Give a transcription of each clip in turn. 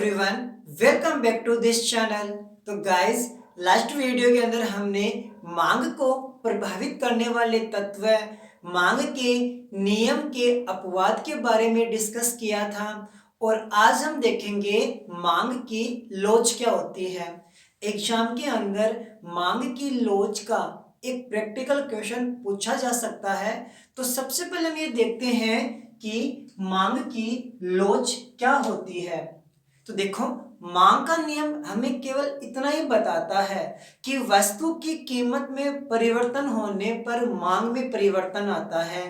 Everyone, welcome back to this channel. तो guys, last video के अंदर हमने मांग को प्रभावित करने वाले तत्व, मांग के नियम के अपवाद के बारे में डिस्कस किया था। और आज हम देखेंगे मांग की लोच क्या होती है। एग्जाम के अंदर मांग की लोच का एक प्रैक्टिकल क्वेश्चन पूछा जा सकता है। तो सबसे पहले हम ये देखते हैं कि मांग की लोच क्या होती है। तो देखो, मांग का नियम हमें केवल इतना ही बताता है कि वस्तु की कीमत में परिवर्तन होने पर मांग में परिवर्तन आता है।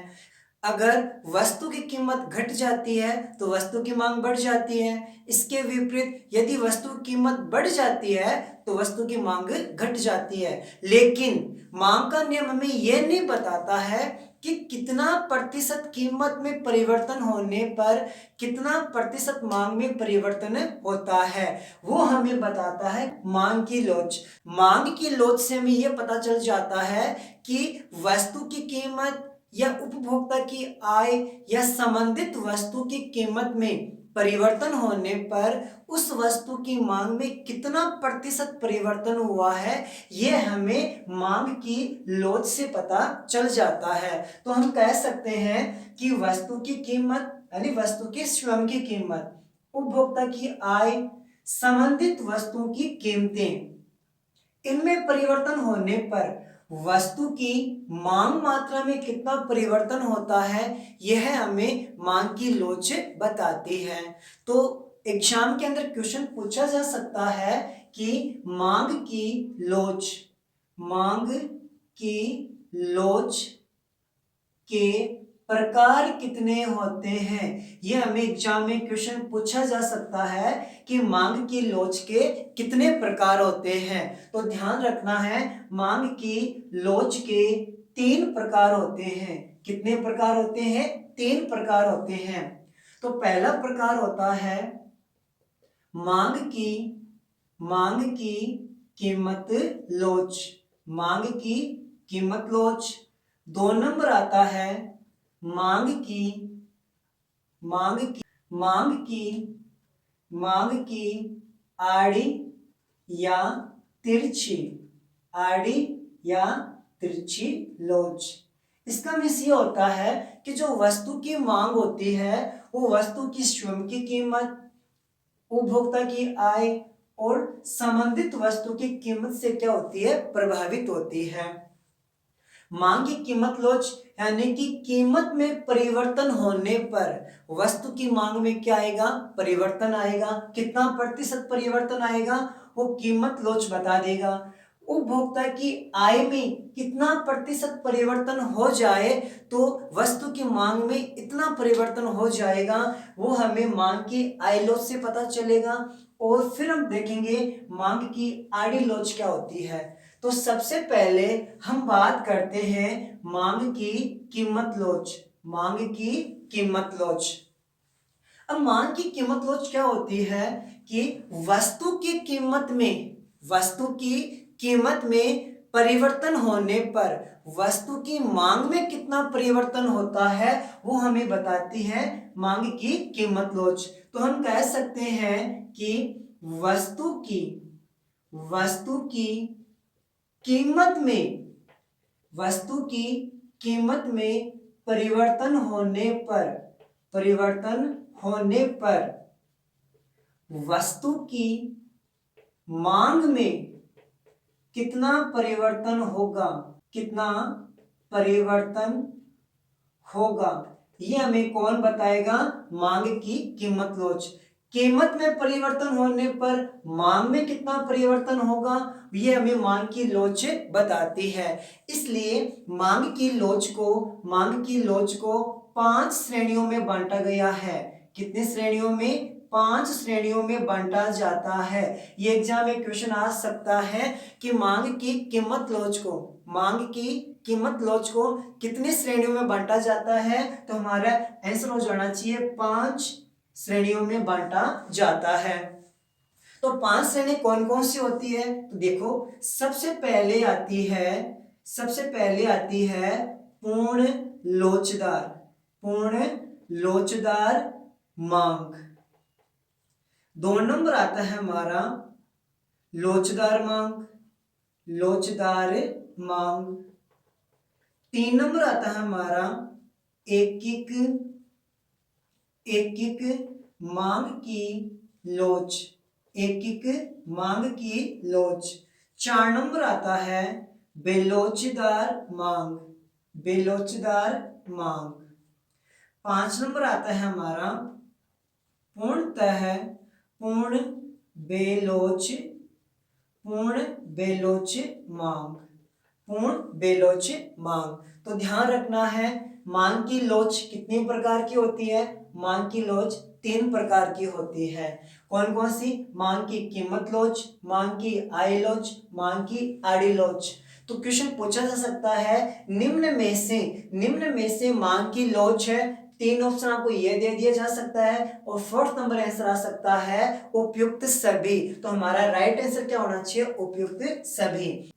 अगर वस्तु की कीमत घट जाती है तो वस्तु की मांग बढ़ जाती है। इसके विपरीत यदि वस्तु की कीमत बढ़ जाती है तो वस्तु की मांग घट जाती है। लेकिन मांग का नियम हमें यह नहीं बताता है कि कितना प्रतिशत कीमत में परिवर्तन होने पर कितना प्रतिशत मांग में परिवर्तन होता है। वो हमें बताता है मांग की लोच। मांग की लोच से हमें यह पता चल जाता है कि वस्तु की कीमत या उपभोक्ता की आय या संबंधित वस्तु की कीमत में परिवर्तन होने पर उस वस्तु की मांग में कितना प्रतिशत परिवर्तन हुआ है, यह हमें मांग की लोच से पता चल जाता है। तो हम कह सकते हैं कि वस्तु की कीमत यानी वस्तु की स्वयं की कीमत, उपभोक्ता की आय, संबंधित वस्तुओं की कीमतें, इनमें परिवर्तन होने पर वस्तु की मांग मात्रा में कितना परिवर्तन होता है, यह हमें मांग की लोच बताती है। तो एग्जाम के अंदर क्वेश्चन पूछा जा सकता है कि मांग की लोच, मांग की लोच के प्रकार कितने होते हैं। यह हमें एग्जाम में क्वेश्चन पूछा जा सकता है कि मांग की लोच के कितने प्रकार होते हैं। तो ध्यान रखना है, मांग की लोच के 3 प्रकार होते हैं। कितने प्रकार होते हैं? 3 प्रकार होते हैं। तो पहला प्रकार होता है मांग की कीमत लोच, मांग की कीमत लोच। 2 नंबर आता है मांग की मांग की मांग की आड़ी या तिरछी, आड़ी या तिरछी लोच। इसका मीन्स ये होता है कि जो वस्तु की मांग होती है वो वस्तु की स्वयं की कीमत, उपभोक्ता की आय और संबंधित वस्तु की कीमत से क्या होती है? प्रभावित होती है। मांग की कीमत लोच यानी कि कीमत में परिवर्तन होने पर वस्तु की मांग में क्या आएगा? परिवर्तन आएगा। कितना प्रतिशत परिवर्तन आएगा वो कीमत लोच बता देगा। उपभोक्ता की आय में कितना प्रतिशत परिवर्तन हो जाए तो वस्तु की मांग में इतना परिवर्तन हो जाएगा, वो हमें मांग की आय लोच से पता चलेगा। और फिर हम देखेंगे मांग की आड़ी लोच क्या होती है। तो सबसे पहले हम बात करते हैं मांग की कीमत लोच, मांग की कीमत लोच। अब मांग की कीमत लोच क्या होती है कि वस्तु की कीमत में परिवर्तन होने पर वस्तु की मांग में कितना परिवर्तन होता है वो हमें बताती है मांग की कीमत लोच। तो हम कह सकते हैं कि वस्तु की कीमत में परिवर्तन होने पर वस्तु की मांग में कितना परिवर्तन होगा, ये हमें कौन बताएगा? मांग की कीमत लोच। कीमत में परिवर्तन होने पर मांग में कितना परिवर्तन होगा, ये हमें मांग की लोच बताती है। इसलिए मांग की लोच को 5 श्रेणियों में बांटा गया है। कितनी श्रेणियों में? 5 श्रेणियों में बांटा जाता है। ये एग्जाम में क्वेश्चन आ सकता है कि मांग की कीमत लोच को कितनी श्रेणियों में बांटा जाता है। तो हमारा आंसर हो जाना चाहिए 5 श्रेणियों में बांटा जाता है। तो 5 श्रेणी कौन कौन सी होती है? तो देखो, सबसे पहले आती है पूर्ण लोचदार मांग। 2 नंबर आता है हमारा लोचदार मांग, लोचदार मांग। 3 नंबर आता है हमारा एकिक, एकिक मांग की लोच, एकिक मांग की लोच। 4 नंबर आता है बेलोचदार मांग, बेलोचदार मांग। 5 नंबर आता है हमारा पूर्णतः पूर्ण बेलोच, पूर्ण बेलोच मांग, पूर्ण बेलोच मांग। तो ध्यान रखना है मांग की लोच कितनी प्रकार की होती है। मांग की लोच 3 प्रकार की होती है। कौन कौन सी? मांग की कीमत लोच, मांग की आय लोच, मांग की आड़ी लोच। तो क्वेश्चन पूछा जा सकता है निम्न में से मांग की लोच है। 3 ऑप्शन आपको ये दे दिया जा सकता है और 4th नंबर आंसर आ सकता है उपयुक्त सभी। तो हमारा राइट आंसर क्या होना चाहिए? उपयुक्त सभी।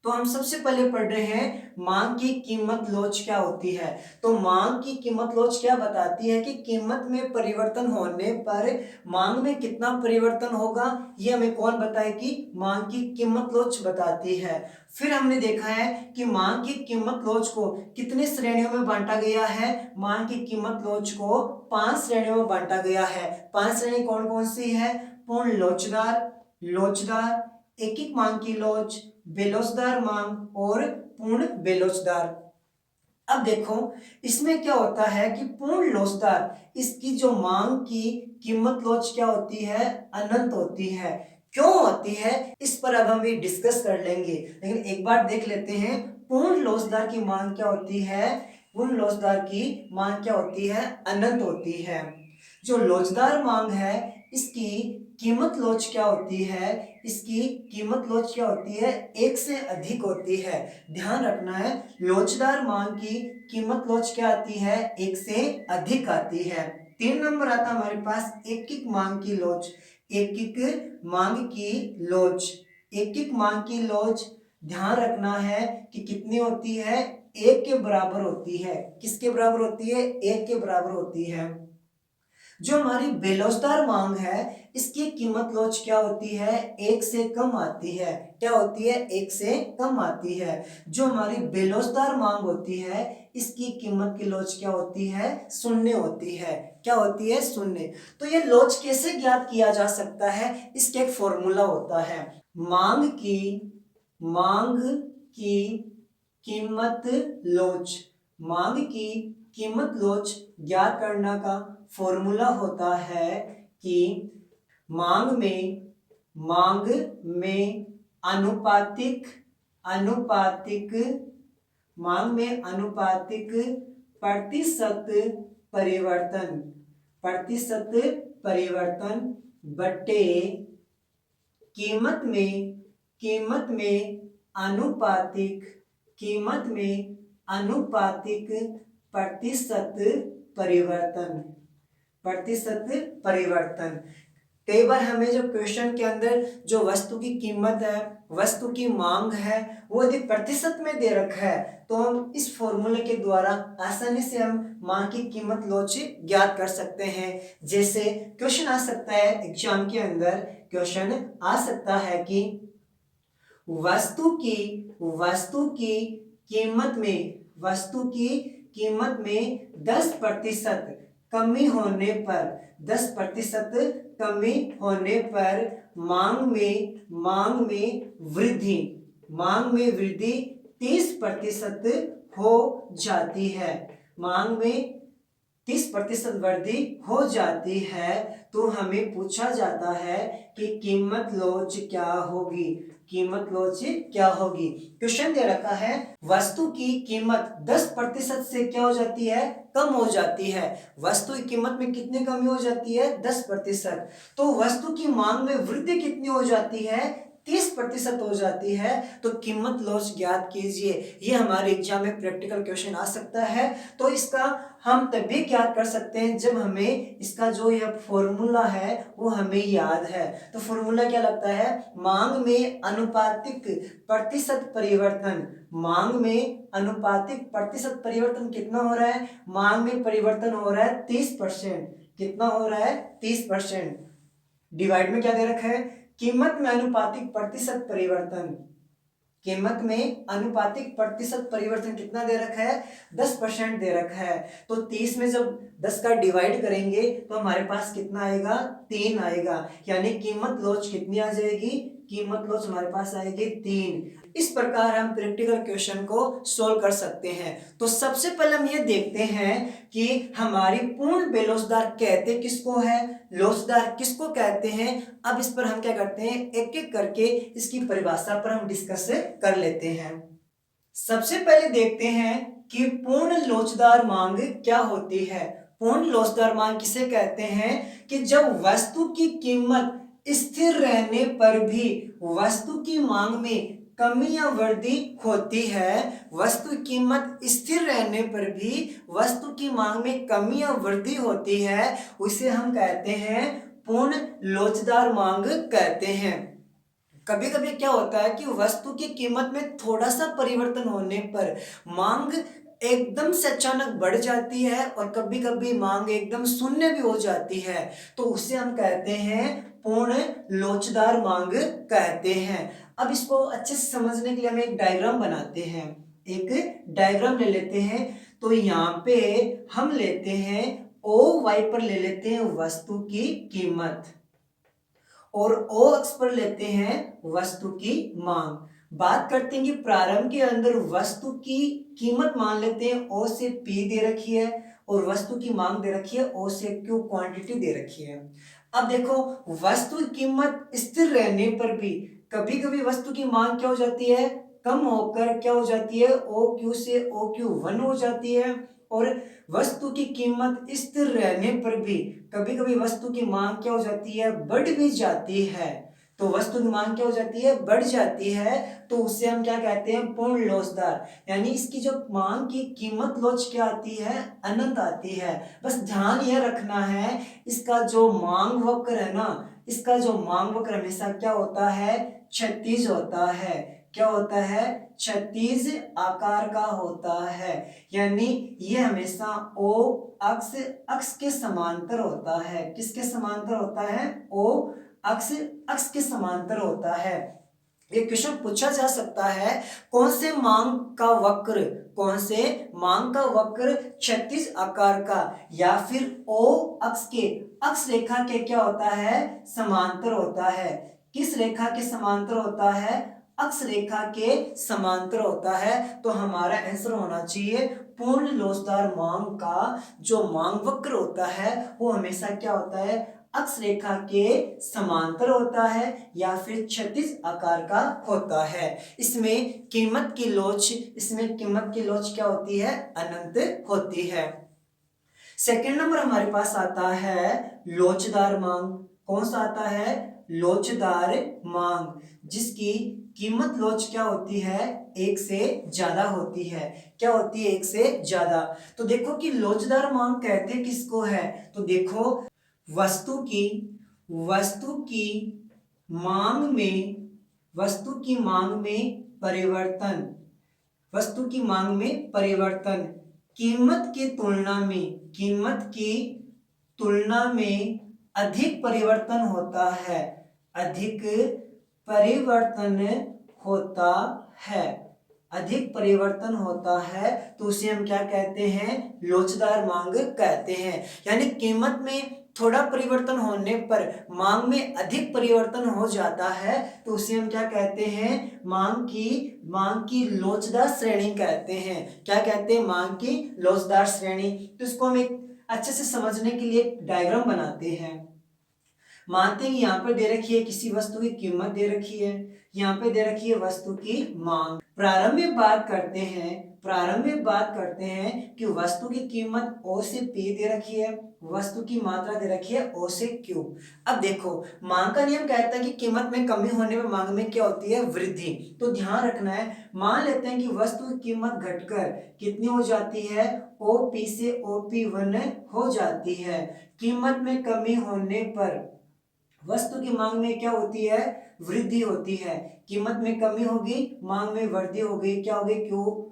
तो हम सबसे पहले पढ़ रहे हैं मांग की कीमत लोच क्या होती है। तो मांग की कीमत लोच क्या बताती है कि कीमत में परिवर्तन होने पर मांग में कितना परिवर्तन होगा, ये हमें कौन बताएगी? मांग की कीमत लोच बताती है। फिर हमने देखा है कि मांग की कीमत लोच को कितने श्रेणियों में बांटा गया है। मांग की कीमत लोच को 5 श्रेणियों में बांटा गया है। 5 श्रेणी कौन कौन सी है? पूर्ण लोचदार, लोचदार, एकिक मांग की लोच, बेलोचदार मांग और पूर्ण बेलोचदार। अब देखो इसमें क्या होता है कि पूर्ण लोचदार, इसकी जो मांग की कीमत लोच क्या होती है? अनंत होती है। क्यों होती है इस पर अब हम भी डिस्कस कर लेंगे, लेकिन एक बार देख लेते हैं पूर्ण लोचदार की मांग क्या होती है। पूर्ण लोचदार की मांग क्या होती है? अनंत होती है। जो लोचदार मांग है इसकी कीमत लोच क्या होती है? इसकी कीमत लोच क्या होती है? 1 से अधिक होती है। ध्यान रखना है लोचदार मांग की कीमत लोच क्या आती है? 1 से अधिक आती है। 3 नंबर आता हमारे पास एकिक मांग की लोच, एकिक मांग की लोच, एकिक मांग की लोच ध्यान रखना है कि कितनी होती है? 1 के बराबर होती है। किसके बराबर होती है? 1 के बराबर होती है। जो हमारी बेलोचदार मांग है इसकी कीमत लोच क्या होती है? 1 से कम आती है। क्या होती है? 1 से कम आती है। जो हमारी बेलोचदार मांग होती है इसकी कीमत की लोच क्या होती है? 0 होती है। क्या होती है? 0। तो ये लोच कैसे ज्ञात किया जा सकता है? इसका एक फॉर्मूला होता है। मांग की कीमत लोच, मांग की कीमत लोच ज्ञात करने का फॉर्मूला होता है कि मांग में अनुपातिक, अनुपातिक मांग में अनुपातिक प्रतिशत परिवर्तन, प्रतिशत परिवर्तन बटे कीमत में अनुपातिक, कीमत में अनुपातिक प्रतिशत परिवर्तन, प्रतिशत परिवर्तन। कई बार हमें जो क्वेश्चन के अंदर जो वस्तु की कीमत है, वस्तु की मांग है, वो यदि प्रतिशत में दे रखा है तो हम इस फॉर्मूले के द्वारा आसानी से हम मांग की कीमत लोच ज्ञात कर सकते हैं। जैसे क्वेश्चन आ सकता है एग्जाम के अंदर, क्वेश्चन आ सकता है कि वस्तु की कीमत में, वस्तु की कीमत में 10% कमी होने पर, 10% कमी होने पर मांग में वृद्धि, मांग में वृद्धि 30% हो जाती है। मांग में 30% वृद्धि हो जाती है तो हमें पूछा जाता है कि कीमत लोच क्या होगी, कीमत लोच क्या होगी। क्वेश्चन दे रखा है वस्तु की कीमत 10% से क्या हो जाती है? कम हो जाती है। वस्तु की कीमत में कितनी कमी हो जाती है? 10%। तो वस्तु की मांग में वृद्धि कितनी हो जाती है? 30% हो जाती है। तो कीमत लोच ज्ञात कीजिए। ये हमारे एग्जाम में प्रैक्टिकल क्वेश्चन आ सकता है। तो इसका हम तभी ज्ञात कर सकते हैं जब हमें इसका जो यह फॉर्मूला है वो हमें याद है। तो फॉर्मूला क्या लगता है? मांग में अनुपातिक प्रतिशत परिवर्तन, मांग में अनुपातिक प्रतिशत परिवर्तन कितना हो रहा है? मांग में परिवर्तन हो रहा है 30%। कितना हो रहा है? 30%। डिवाइड में क्या दे रखा है, कीमत में अनुपातिक प्रतिशत परिवर्तन, कीमत में अनुपातिक प्रतिशत परिवर्तन कितना दे रखा है, 10% दे रखा है। तो 30 में जब 10 का डिवाइड करेंगे तो हमारे पास कितना आएगा, 3 आएगा, यानी कीमत लोच कितनी आ जाएगी, कीमत लोच हमारे पास आएगी 3। इस प्रकार हम प्रैक्टिकल क्वेश्चन को सोल्व कर सकते हैं। तो सबसे पहले हम ये देखते हैं कि हमारी पूर्ण बेलोचदार कहते किसको है, लोचदार किसको कहते हैं। अब इस पर हम क्या करते हैं, एक एक करके इसकी परिभाषा पर हम डिस्कस कर लेते हैं। सबसे पहले देखते हैं कि पूर्ण लोचदार मांग क्या होती है। पूर्ण लोचदार मांग किसे कहते हैं कि जब वस्तु की कीमत स्थिर रहने पर भी वस्तु की मांग में कमी या वृद्धि होती है, वस्तु की कीमत स्थिर रहने पर भी वस्तु की मांग में कमी या वृद्धि होती है, उसे हम कहते हैं पूर्ण लोचदार मांग कहते हैं। कभी कभी क्या होता है कि वस्तु की कीमत में थोड़ा सा परिवर्तन होने पर मांग एकदम से अचानक बढ़ जाती है और कभी कभी मांग एकदम शून्य भी हो जाती है, तो उसे हम कहते हैं पूर्ण लोचदार मांग कहते हैं। अब इसको अच्छे से समझने के लिए हम एक डायग्राम बनाते हैं, एक डायग्राम ले लेते हैं। तो यहाँ पे हम लेते हैं ओ वाई पर ले लेते हैं वस्तु की कीमत और ओ अक्ष पर लेते हैं वस्तु की मांग। बात करते हैं कि प्रारंभ के अंदर वस्तु की कीमत मान लेते हैं, ओ से पी दे रखी है और वस्तु की मांग दे रखी है, ओ से क्यू क्वांटिटी दे रखी है। अब देखो वस्तु की कीमत स्थिर रहने पर भी कभी कभी वस्तु की मांग क्या हो जाती है, कम होकर क्या हो जाती है, ओ क्यू से ओ क्यू 1 हो जाती है। और वस्तु की कीमत स्थिर रहने पर भी कभी कभी वस्तु की मांग क्या हो जाती है, बढ़ भी जाती है। तो वस्तु की मांग क्या हो जाती है, बढ़ जाती है, तो उसे हम क्या कहते हैं, पूर्ण लोचदार। यानी इसकी जो मांग की कीमत लोच क्या आती है, अनंत आती है। बस ध्यान यह रखना है इसका जो मांग वक्र है ना, इसका जो मांग वक्र हमेशा क्या होता है, क्षैतिज होता है। क्या होता है, क्षैतिज आकार का होता है। यानी ये हमेशा ओ अक्ष अक्ष के समांतर होता है। किसके समांतर होता है, ओ अक्ष अक्ष के समांतर होता है। एक क्वेश्चन पूछा जा सकता है, कौन से मांग का वक्र, कौन से मांग का वक्र क्षैतिज आकार का या फिर ओ अक्ष के अक्ष रेखा के क्या होता है, समांतर होता है। किस रेखा के समांतर होता है, अक्ष रेखा के समांतर होता है। तो हमारा आंसर होना चाहिए पूर्ण लोचदार मांग का जो मांग वक्र होता है वो हमेशा क्या होता है, अक्ष रेखा के समांतर होता है या फिर क्षैतिज आकार का होता है। इसमें कीमत की लोच क्या होती है, अनंत होती है। सेकंड नंबर हमारे पास आता है लोचदार मांग। कौन सा आता है, लोचदार मांग, जिसकी कीमत लोच क्या होती है, एक से ज्यादा होती है। क्या होती है, एक से ज्यादा। तो देखो कि लोचदार मांग कहते किसको है, तो देखो वस्तु की मांग में परिवर्तन, वस्तु की मांग में परिवर्तन कीमत की तुलना में अधिक परिवर्तन होता है, अधिक परिवर्तन होता है, तो उसे हम क्या कहते हैं, लोचदार मांग कहते हैं। यानी कीमत में थोड़ा परिवर्तन होने पर मांग में अधिक परिवर्तन हो जाता है, तो उसे हम क्या कहते हैं, मांग की लोचदार श्रेणी कहते हैं। क्या कहते हैं, मांग की लोचदार श्रेणी। तो इसको हम एक अच्छे से समझने के लिए डायग्राम बनाते हैं। मानते हैं यहाँ पर दे रखी है किसी वस्तु की कीमत दे रखी है, यहाँ पे दे रखी है वस्तु की मांग। प्रारंभ में बात करते हैं कि वस्तु की कीमत ओ से पी दे रखी है, वस्तु की मात्रा दे रखी है ओ से क्यू। अब देखो मांग का नियम कहता है कि कीमत में कमी होने पर मांग में क्या होती है, वृद्धि। तो ध्यान रखना है, मान लेते हैं कि वस्तु की कीमत घटकर कितनी हो जाती है, ओ पी से ओ पी 1 हो जाती है। कीमत में कमी होने पर वस्तु की मांग में क्या होती है, वृद्धि होती है। कीमत में कमी होगी, मांग में वृद्धि होगी, क्या होगी, क्यू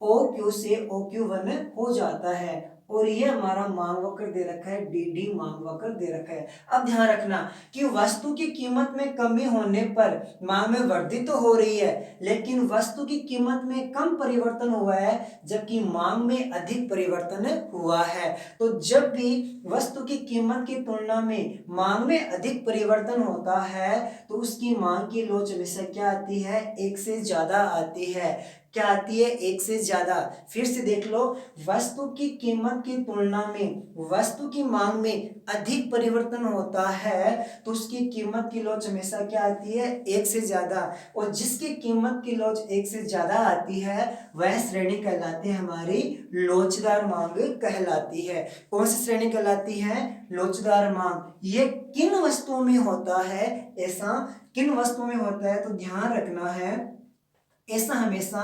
ओ क्यू से ओ क्यू 1 हो जाता है। और ये हमारा मांग वक्र दे रखा है, डी डी मांग वक्र दे रखा है। अब ध्यान रखना कि वस्तु की कीमत में कमी होने पर मांग में वृद्धि तो हो रही है, लेकिन वस्तु की कीमत में कम परिवर्तन हुआ है जबकि मांग में अधिक परिवर्तन हुआ है। तो जब भी वस्तु की कीमत की तुलना में मांग में अधिक परिवर्तन होता है तो उसकी मांग की लोच हमेशा क्या आती है, एक से ज्यादा आती है। क्या आती है, एक से ज्यादा। फिर से देख लो, वस्तु की कीमत की तुलना में वस्तु की मांग में अधिक परिवर्तन होता है तो उसकी कीमत की लोच हमेशा क्या आती है, एक से ज्यादा। और जिसकी कीमत की लोच एक से ज्यादा आती है वह श्रेणी कहलाती है हमारी लोचदार मांग कहलाती है। कौन सी श्रेणी कहलाती है, लोचदार मांग। ये किन वस्तुओं में होता है, ऐसा किन वस्तुओं में होता है, तो ध्यान रखना है ऐसा हमेशा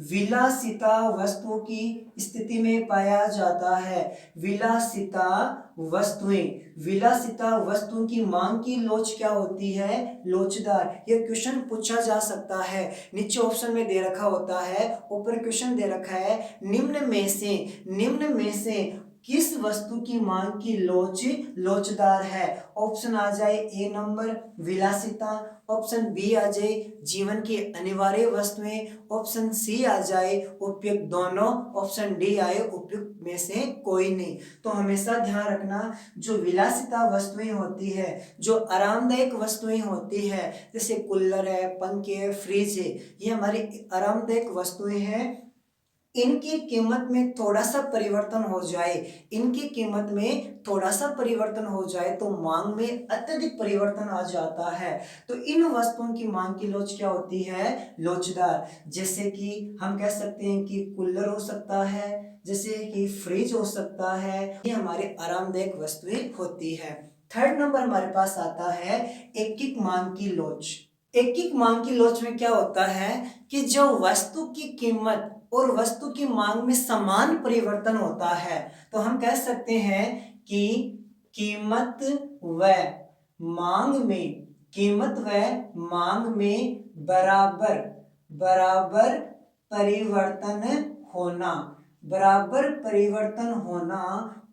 विलासिता वस्तुओं की स्थिति में पाया जाता है। विलासिता वस्तुओं की मांग की लोच क्या होती है, लोचदार। यह क्वेश्चन पूछा जा सकता है, नीचे ऑप्शन में दे रखा होता है, ऊपर क्वेश्चन दे रखा है, निम्न में से किस वस्तु की मांग की लोच लोचदार है। ऑप्शन आ जाए ए नंबर विलासिता, ऑप्शन बी आ जाए जीवन की अनिवार्य वस्तुएं, ऑप्शन सी आ जाए उपयुक्त दोनों, ऑप्शन डी आए उपयुक्त में से कोई नहीं। तो हमेशा ध्यान रखना जो विलासिता वस्तुएं होती है, जो आरामदायक वस्तुएं होती है, जैसे कूलर है, पंखे है, फ्रिज है, ये हमारी आरामदायक वस्तुएं हैं। इनकी कीमत में थोड़ा सा परिवर्तन हो जाए, तो मांग में अत्यधिक परिवर्तन आ जाता है। तो इन वस्तुओं की मांग की लोच क्या होती है, लोचदार। जैसे कि हम कह सकते हैं कि कूलर हो सकता है, जैसे कि फ्रिज हो सकता है, ये हमारे आरामदायक वस्तुएं होती है। थर्ड नंबर हमारे पास आता है ऐकिक मांग की लोच। ऐकिक मांग की लोच में क्या होता है कि जो वस्तु की कीमत और वस्तु की मांग में समान परिवर्तन होता है, तो हम कह सकते हैं कि कीमत व मांग में बराबर परिवर्तन होना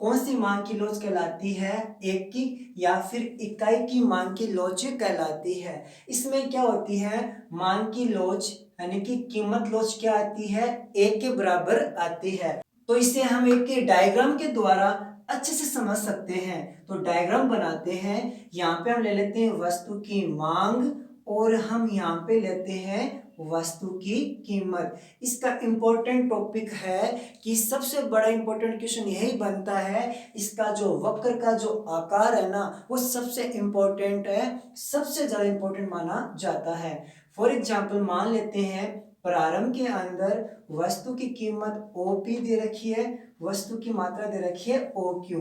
कौन सी मांग की लोच कहलाती है, ऐकिक या फिर इकाई की मांग की लोच कहलाती है। इसमें क्या होती है, मांग की लोच यानी कि कीमत लोच क्या आती है, एक के बराबर आती है। तो इसे हम एक डायग्राम के द्वारा अच्छे से समझ सकते हैं। तो डायग्राम बनाते हैं, यहाँ पे हम ले लेते हैं वस्तु की मांग और हम यहाँ पे लेते हैं वस्तु की कीमत। इसका इंपॉर्टेंट टॉपिक है कि सबसे बड़ा इंपॉर्टेंट क्वेश्चन यही बनता है, इसका जो वक्र का जो आकार है ना वो सबसे इंपॉर्टेंट है, सबसे ज्यादा इंपॉर्टेंट माना जाता है। फॉर एग्जाम्पल मान लेते हैं प्रारंभ के अंदर वस्तु की कीमत OP दे रखी है, वस्तु की मात्रा दे रखी है OQ।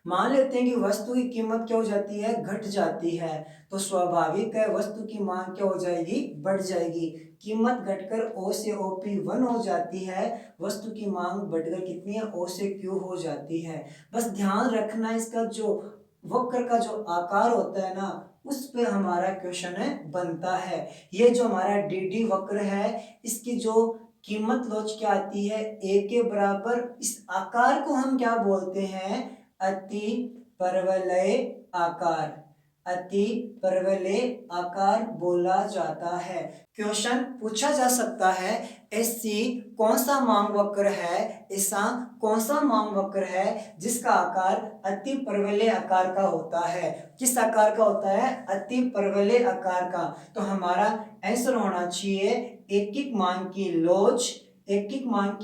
मान लेते हैं कि वस्तु की कीमत क्या हो जाती है, घट जाती है, तो स्वाभाविक है वस्तु की मांग क्या हो जाएगी, बढ़ जाएगी। कीमत घटकर O से OP 1 हो जाती है, वस्तु की मांग बढ़कर कितनी है, O से Q हो जाती है। बस ध्यान रखना इसका जो वक्र का जो आकार होता है ना उस पे हमारा क्वेश्चन है बनता है। ये जो हमारा DD वक्र है इसकी जो कीमत लोच क्या आती है, A के बराबर। इस आकार को हम क्या बोलते हैं, अति परवलय आकार बोला जाता है। क्वेश्चन पूछा जा सकता है ऐसी कौन सा मांग वक्र है, ऐसा कौन सा मांग वक्र है जिसका आकार अति परवलय आकार का होता है। किस आकार का होता है, अति परवलय आकार का। तो हमारा आंसर होना चाहिए ऐकिक मांग की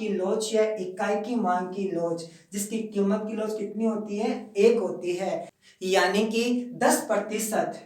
लोच या इकाई की मांग की लोच, जिसकी कीमत की लोच कितनी होती है, 1 होती है। यानी कि 10%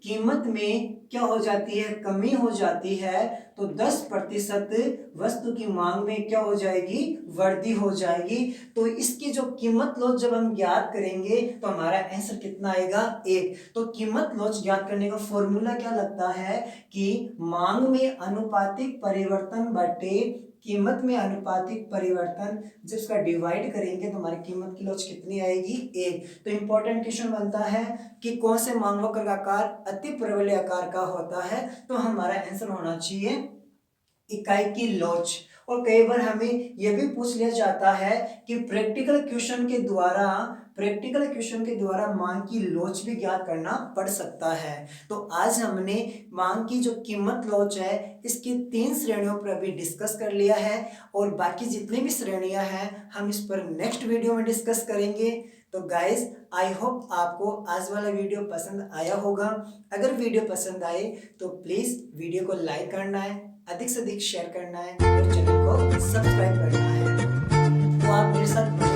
कीमत में क्या हो जाती है, कमी हो जाती है, तो 10% वस्तु की मांग में क्या हो जाएगी, वृद्धि हो जाएगी। तो इसकी जो कीमत लोच जब हम ज्ञात करेंगे तो हमारा आंसर कितना आएगा, 1। तो कीमत लोच ज्ञात करने का फॉर्मूला क्या लगता है कि मांग में अनुपातिक परिवर्तन बटे कीमत में अनुपातिक परिवर्तन, जब इसका डिवाइड करेंगे तो हमारी कीमत की लोच कितनी आएगी, 1। तो इंपॉर्टेंट क्वेश्चन बनता है कि कौन से मांग वक्र का आकार अति परवलय आकार का होता है, तो हमारा आंसर होना चाहिए इकाई की लोच। और कई बार हमें यह भी पूछ लिया जाता है कि प्रैक्टिकल क्वेश्चन के द्वारा मांग की लोच भी ज्ञात करना पड़ सकता है। तो आज हमने मांग की जो कीमत लोच है इसकी 3 श्रेणियों पर अभी डिस्कस कर लिया है और बाकी जितनी भी श्रेणियां हैं हम इस पर नेक्स्ट वीडियो में डिस्कस करेंगे। तो गाइज आई होप आपको आज वाला वीडियो पसंद आया होगा। अगर वीडियो पसंद आए तो प्लीज वीडियो को लाइक करना है, अधिक से अधिक शेयर करना है और चैनल को सब्सक्राइब करना है। तो आप मेरे साथ